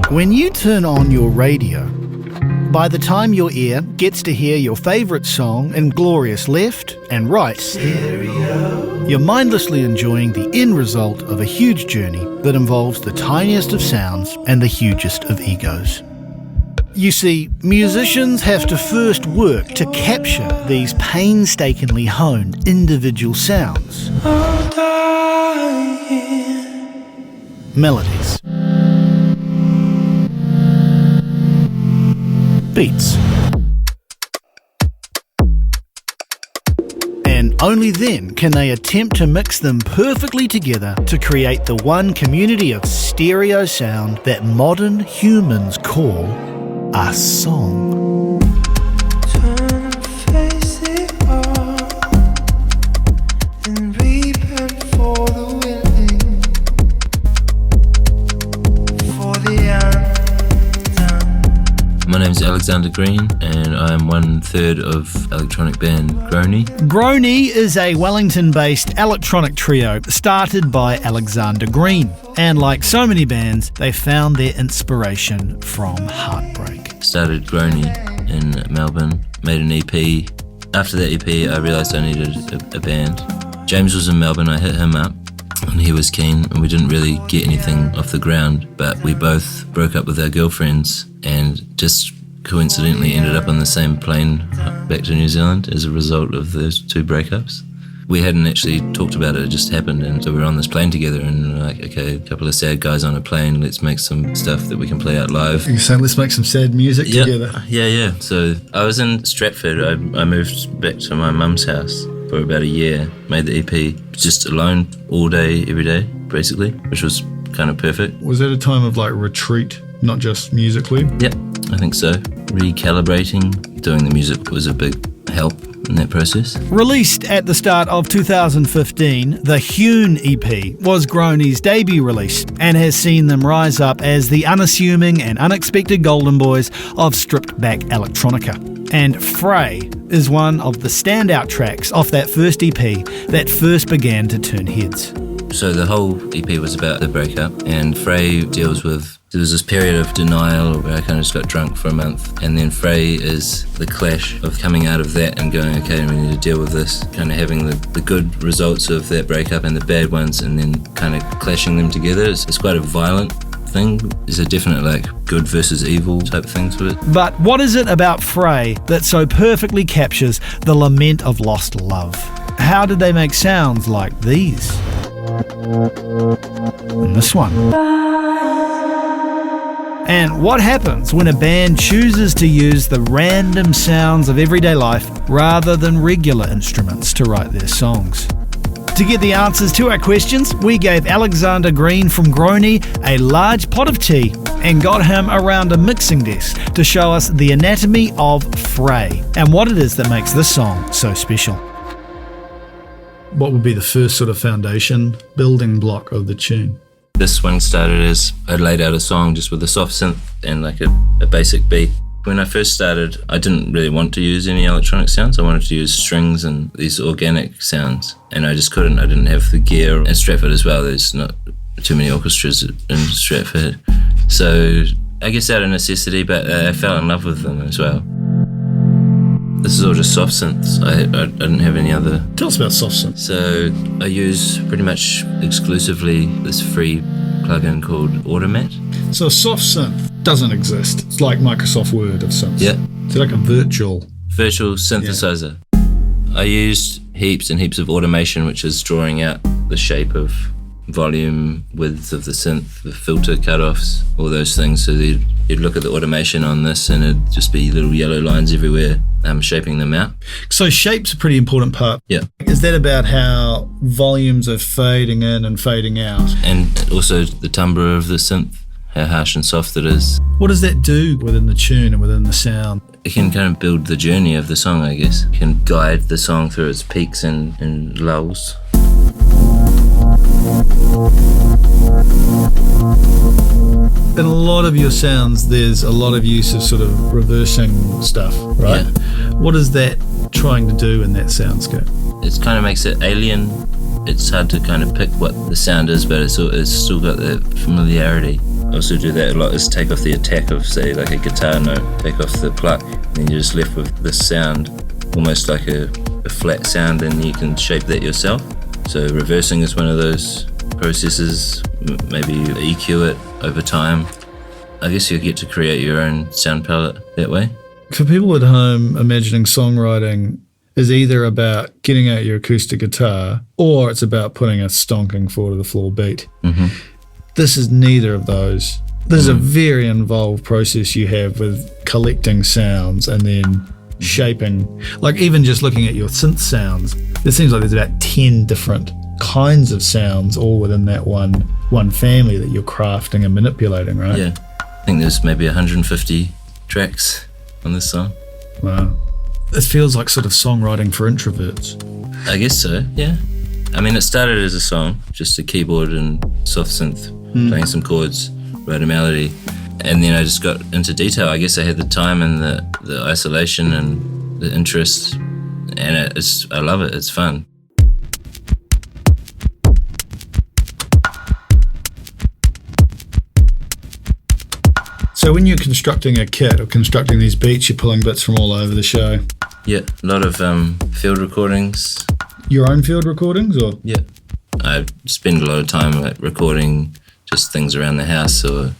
When you turn on your radio, by the time your ear gets to hear your favourite song in glorious left and right stereo, you're mindlessly enjoying the end result of a huge journey that involves the tiniest of sounds and the hugest of egos. You see, musicians have to first work to capture these painstakingly honed individual sounds. Melodies. Beats. And only then can they attempt to mix them perfectly together to create the one community of stereo sound that modern humans call a song. My name's Alexander Green and I'm 1/3 of electronic band Groeni. Groeni is a Wellington-based electronic trio started by Alexander Green. And like so many bands, they found their inspiration from heartbreak. Started Groeni in Melbourne, made an EP. After that EP, I realised I needed a band. James was in Melbourne, I hit him up and he was keen, and we didn't really get anything off the ground, but we both broke up with our girlfriends and just coincidentally ended up on the same plane back to New Zealand as a result of those two breakups. We hadn't actually talked about it just happened, and so we were on this plane together and we're like, okay, a couple of sad guys on a plane, let's make some stuff that we can play out live. You're saying let's make some sad music together? Yeah. So I was in Stratford, I moved back to my mum's house for about a year, made the EP just alone all day, every day, basically, which was kind of perfect. Was that a time of like retreat, not just musically? Yep, I think so. Recalibrating, doing the music was a big help in that process. Released at the start of 2015, the Hewn EP was Groeni's debut release and has seen them rise up as the unassuming and unexpected golden boys of stripped-back electronica. And Fray is one of the standout tracks off that first EP that first began to turn heads. So the whole EP was about the breakup, and Fray deals with, there was this period of denial where I kind of just got drunk for a month, and then Fray is the clash of coming out of that and going, okay, we need to deal with this, kind of having the good results of that breakup and the bad ones, and then kind of clashing them together. It's quite a violent thing. There's a definite like good versus evil type thing to it. But what is it about Fray that so perfectly captures the lament of lost love? How did they make sounds like these? And this one. And what happens when a band chooses to use the random sounds of everyday life rather than regular instruments to write their songs? To get the answers to our questions, we gave Alexander Green from Groeni a large pot of tea and got him around a mixing desk to show us the anatomy of Fray and what it is that makes this song so special. What would be the first sort of foundation building block of the tune? This one started as I laid out a song just with a soft synth and like a basic beat. When I first started, I didn't really want to use any electronic sounds. I wanted to use strings and these organic sounds, and I just couldn't. I didn't have the gear. In Stratford as well, there's not too many orchestras in Stratford. So I guess out of necessity, but I fell in love with them as well. This is all just soft synths. I didn't have any other. Tell us about soft synths. So I use pretty much exclusively this free plugin called Automat. So a soft synth doesn't exist. It's like Microsoft Word of synths. Yeah. It's like a virtual synthesizer. I used heaps and heaps of automation, which is drawing out the shape of volume, width of the synth, the filter cutoffs, all those things. So you'd look at the automation on this and it'd just be little yellow lines everywhere, shaping them out. So shape's a pretty important part. Yeah. Is that about how volumes are fading in and fading out? And also the timbre of the synth, how harsh and soft it is. What does that do within the tune and within the sound? It can kind of build the journey of the song, I guess. It can guide the song through its peaks and lulls. In a lot of your sounds, there's a lot of use of sort of reversing stuff, right? Yeah. What is that trying to do in that soundscape? It kind of makes it alien. It's hard to kind of pick what the sound is, but it's still got that familiarity. also do that a lot, is take off the attack of, say, like a guitar note, take off the pluck, and then you're just left with this sound, almost like a flat sound, and you can shape that yourself. So reversing is one of those processes, maybe you EQ it over time. I guess you get to create your own sound palette that way. For people at home, imagining songwriting is either about getting out your acoustic guitar or it's about putting a stonking four to the floor beat. Mm-hmm. This is neither of those. This is a very involved process you have with collecting sounds and then shaping. Like even just looking at your synth sounds, it seems like there's about 10 different kinds of sounds all within that one family that you're crafting and manipulating, right? Yeah. I think there's maybe 150 tracks on this song. Wow. It feels like sort of songwriting for introverts. I guess so, yeah. I mean, it started as a song, just a keyboard and soft synth, playing some chords, wrote a melody, and then I just got into detail. I guess I had the time and the isolation and the interest, and I love it. It's fun. So when you're constructing a kit or constructing these beats, you're pulling bits from all over the show. Yeah, a lot of field recordings. Your own field recordings, or? Yeah. I spend a lot of time like recording just things around the house, or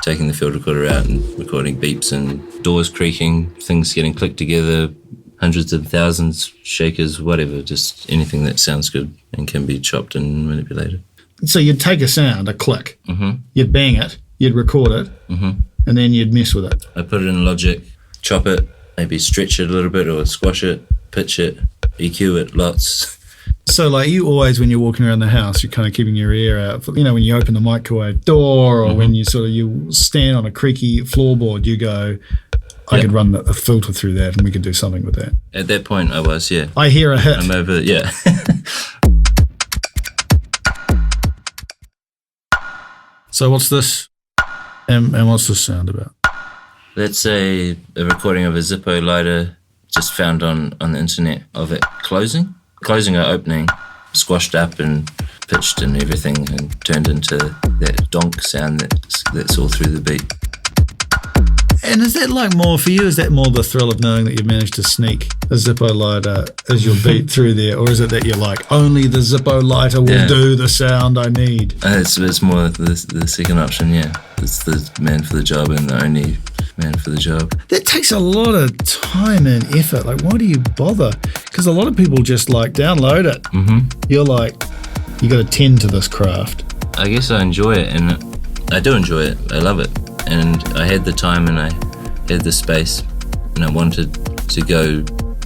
taking the field recorder out and recording beeps and doors creaking, things getting clicked together, hundreds of thousands, shakers, whatever, just anything that sounds good and can be chopped and manipulated. So you'd take a sound, a click, you'd bang it, you'd record it, and then you'd mess with it. I put it in Logic, chop it, maybe stretch it a little bit or squash it, pitch it, EQ it lots. So like you always, when you're walking around the house, you're kind of keeping your ear out for, when you open the microwave door or when you you stand on a creaky floorboard, you go, I could run a filter through that and we could do something with that. At that point I was, yeah. I hear a hit. I'm over, yeah. So what's this? And what's this sound about? That's a recording of a Zippo lighter just found on the internet of it closing or opening, squashed up and pitched and everything and turned into that donk sound that's all through the beat. And is that like more for you? Is that more the thrill of knowing that you've managed to sneak a Zippo lighter as your beat through there? Or is it that you're like, only the Zippo lighter will do the sound I need? It's more the second option, yeah. It's the man for the job and the only man for the job. That takes a lot of time and effort. Like, why do you bother? Because a lot of people just download it. Mm-hmm. You're like, you got to tend to this craft. I guess I enjoy it, and I do enjoy it. I love it. And I had the time and I had the space and I wanted to go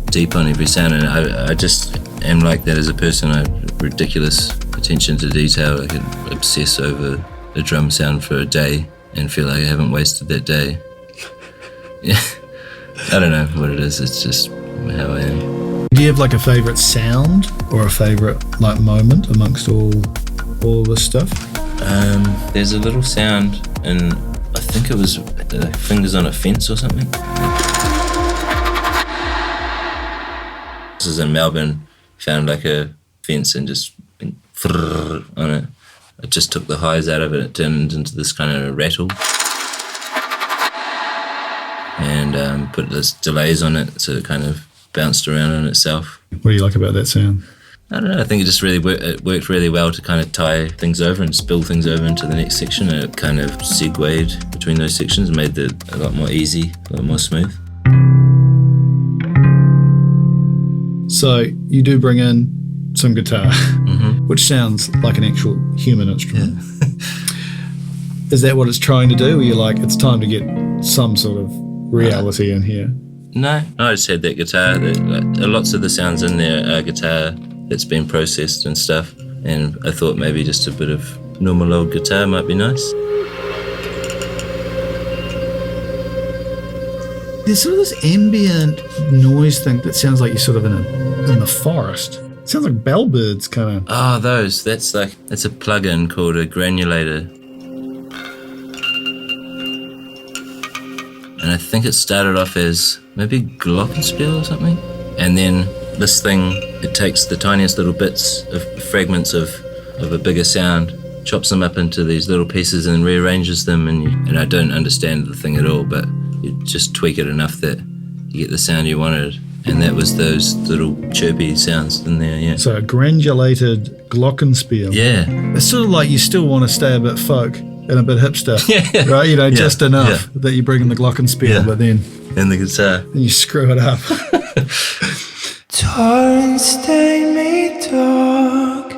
deep on every sound, and I just am like that as a person. I have ridiculous attention to detail. I can obsess over a drum sound for a day and feel like I haven't wasted that day. Yeah, I don't know what it is. It's just how I am. Do you have like a favourite sound or a favourite moment amongst all this stuff? There's a little sound, and I think it was fingers on a fence or something. This is in Melbourne. Found like a fence and just went on it. I just took the highs out of it. It turned into this kind of rattle. And put this delays on it, so it kind of bounced around on itself. What do you like about that sound? I don't know, I think it just really worked really well to kind of tie things over and spill things over into the next section. And it kind of segued between those sections and made it a lot more easy, a lot more smooth. So you do bring in some guitar, which sounds like an actual human instrument. Yeah. Is that what it's trying to do? Or you're like, it's time to get some sort of reality in here? No, I just had that guitar. Lots of the sounds in there are guitar that's been processed and stuff, and I thought maybe just a bit of normal old guitar might be nice. There's sort of this ambient noise thing that sounds like you're sort of in the forest. It sounds like bellbirds kind of. Oh, those. That's a plugin called a granulator. And I think it started off as maybe glockenspiel or something. And then this thing, it takes the tiniest little bits of fragments of a bigger sound chops them up into these little pieces and rearranges them, and I don't understand the thing at all, but you just tweak it enough that you get the sound you wanted. And that was those little chirpy sounds in there, yeah. So a granulated glockenspiel. Yeah. It's sort of like you still want to stay a bit folk and a bit hipster, Yeah. right? You know, Yeah. just enough Yeah. that you bring in the glockenspiel, Yeah. but then And the guitar. you screw it up. Torrents stain me dark.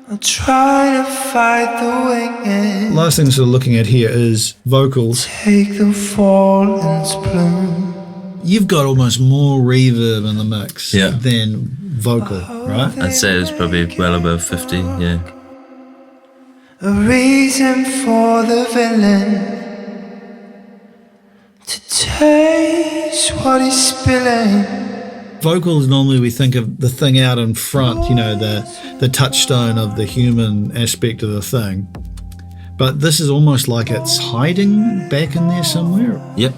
I'll try to fight the wind. Last thing sort of looking at here is vocals. Take the fallen's bloom. You've got almost more reverb in the mix Yeah. than vocal, right? I'd say it was probably well above 50, yeah. A reason for the villain to taste what he's spilling. Vocals, normally we think of the thing out in front, you know, the touchstone of the human aspect of the thing. But this is almost like it's hiding back in there somewhere. Yep.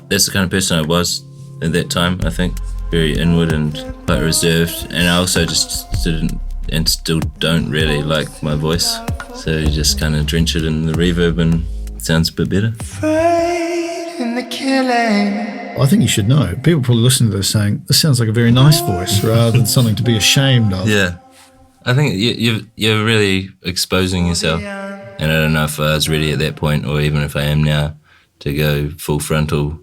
That's the kind of person I was at that time, I think. Very inward and quite reserved. And I also just didn't, and still don't really like my voice. So you just kind of drench it in the reverb and it sounds a bit better. Afraid in the killing. I think you should know. People probably listening to this saying, this sounds like a very nice voice rather than something to be ashamed of. Yeah. I think you're really exposing yourself. And I don't know if I was ready at that point, or even if I am now, to go full frontal.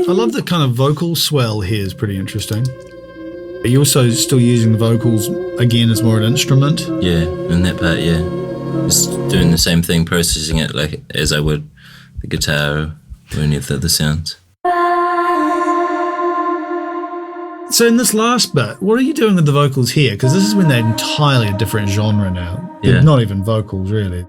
I love the kind of vocal swell here is pretty interesting. Are you also still using the vocals again as more an instrument? Yeah, in that part, yeah. Just doing the same thing, processing it like as I would the guitar or any of the other sounds. So in this last bit, what are you doing with the vocals here? Because this is when they're entirely a different genre now. Yeah. They're not even vocals, really.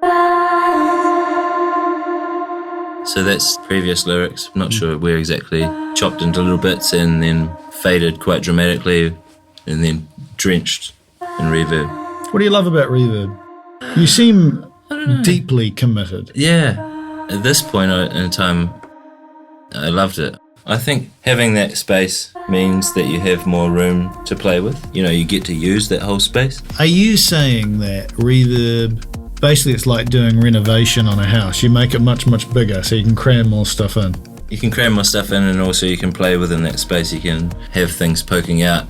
So that's previous lyrics. I'm not sure where exactly. Chopped into little bits and then faded quite dramatically and then drenched in reverb. What do you love about reverb? You seem deeply committed. Yeah. At this point in time, I loved it. I think having that space means that you have more room to play with. You know, you get to use that whole space. Are you saying that reverb, basically it's like doing renovation on a house? You make it much, much bigger so you can cram more stuff in. You can cram more stuff in, and also you can play within that space. You can have things poking out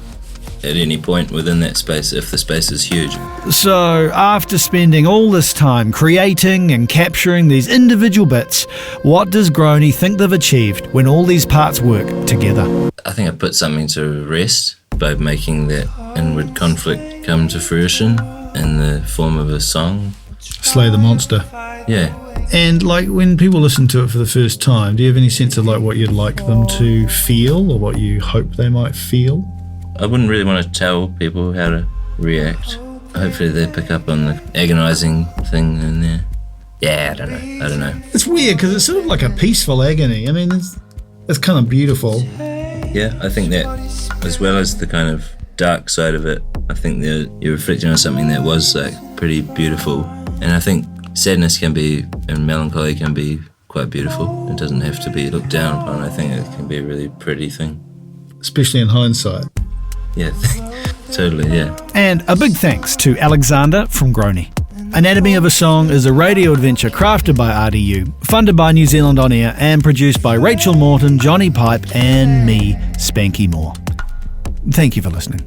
at any point within that space if the space is huge. So, after spending all this time creating and capturing these individual bits, what does Groeni think they've achieved when all these parts work together? I think I put something to rest by making that inward conflict come to fruition in the form of a song. Slay the monster. Yeah. And like when people listen to it for the first time, do you have any sense of like what you'd like them to feel or what you hope they might feel? I wouldn't really want to tell people how to react. Hopefully they pick up on the agonising thing in there. Yeah, I don't know. It's weird because it's sort of like a peaceful agony. I mean, it's kind of beautiful. Yeah, I think that as well as the kind of dark side of it, I think that you're reflecting on something that was like pretty beautiful. And I think sadness can be, and melancholy can be quite beautiful. It doesn't have to be looked down upon. I think it can be a really pretty thing. Especially in hindsight. Yeah, totally, yeah. And a big thanks to Alexander from Groeni. Anatomy of a Song is a radio adventure crafted by RDU, funded by New Zealand On Air, and produced by Rachel Morton, Jonny Pipe, and me, Spanky Moore. Thank you for listening.